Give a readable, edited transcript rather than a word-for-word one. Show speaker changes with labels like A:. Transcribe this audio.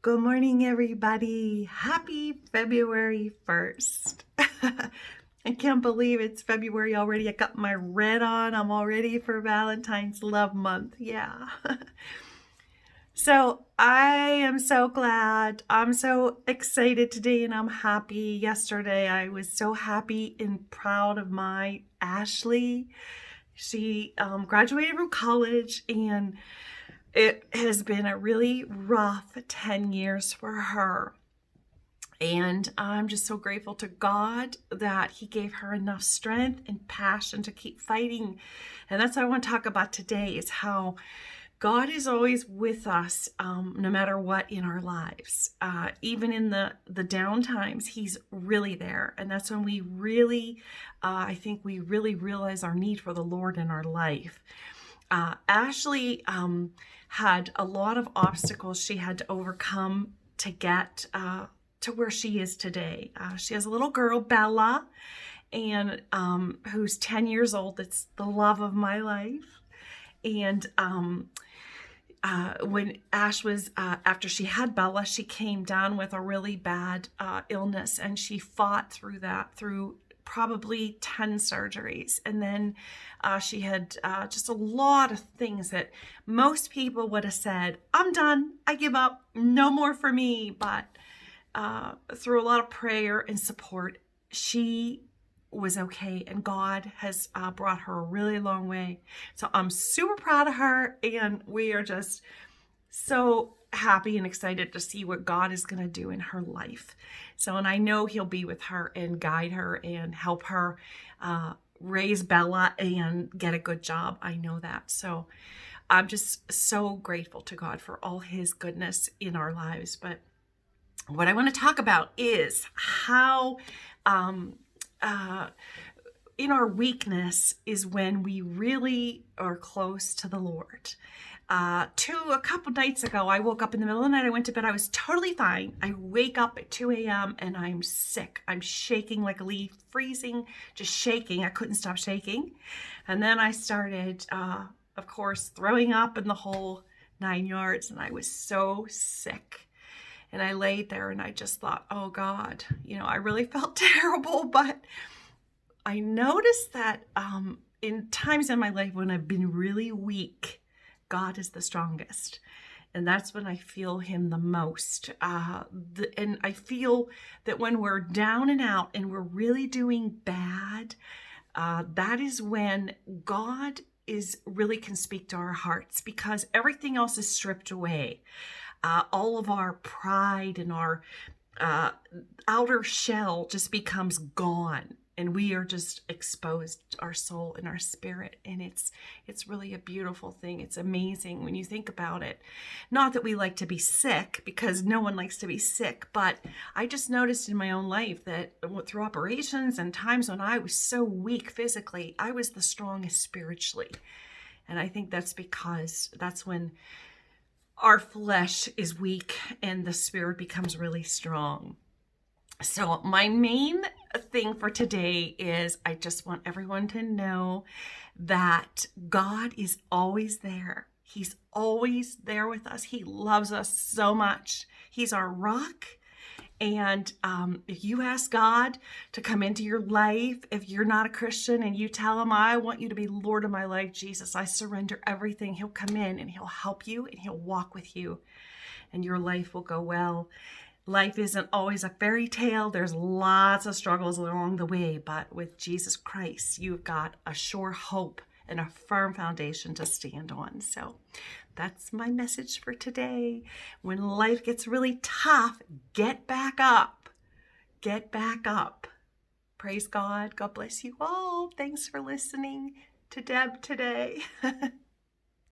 A: Good morning, everybody. Happy February 1st. I can't believe it's February already. I got my red on. I'm all ready for Valentine's Love Month. Yeah. So I am so glad. I'm so excited today and I'm happy. Yesterday, I was so happy and proud of my Ashley. She graduated from college and it has been a really rough 10 years for her. And I'm just so grateful to God that He gave her enough strength and passion to keep fighting. And that's what I want to talk about today is how God is always with us no matter what in our lives. Even in the down times, He's really there. And that's when we really, I think we really realize our need for the Lord in our life. Ashley had a lot of obstacles she had to overcome to get to where she is today. She has a little girl, Bella, and who's 10 years old. That's the love of my life. And when Ash was, after she had Bella, she came down with a really bad illness, and she fought through that, through probably 10 surgeries. And then she had just a lot of things that most people would have said, I'm done, I give up, no more for me. But through a lot of prayer and support, she was okay, and God has brought her a really long way. So I'm super proud of her, and we are just so happy and excited to see what God is going to do in her life. So, and I know He'll be with her and guide her and help her raise Bella and get a good job. I know that. So I'm just so grateful to God for all His goodness in our lives. But what I want to talk about is how in our weakness is when we really are close to the Lord. A couple nights ago, I woke up in the middle of the night. I went to bed. I was totally fine. I wake up at 2 a.m. and I'm sick. I'm shaking like a leaf, freezing, just shaking. I couldn't stop shaking. And then I started, of course, throwing up in the whole 9 yards. And I was so sick. And I laid there and I just thought, oh God, I really felt terrible. But I noticed that in times in my life when I've been really weak, God is the strongest. And that's when I feel Him the most. And I feel that when we're down and out and we're really doing bad, that is when God really can speak to our hearts, because everything else is stripped away. All of our pride and our outer shell just becomes gone. And we are just exposed, our soul and our spirit. And it's really a beautiful thing. It's amazing when you think about it. Not that we like to be sick, because no one likes to be sick. But I just noticed in my own life that through operations and times when I was so weak physically, I was the strongest spiritually. And I think that's because that's when our flesh is weak and the spirit becomes really strong. So my main thing for today is I just want everyone to know that God is always there. He's always there with us. He loves us so much. He's our rock. And if you ask God to come into your life, if you're not a Christian and you tell Him, I want you to be Lord of my life, Jesus, I surrender everything, He'll come in and He'll help you and He'll walk with you and your life will go well. Life isn't always a fairy tale. There's lots of struggles along the way, but with Jesus Christ, you've got a sure hope and a firm foundation to stand on. So that's my message for today. When life gets really tough, get back up. Get back up. Praise God. God bless you all. Thanks for listening to Deb today.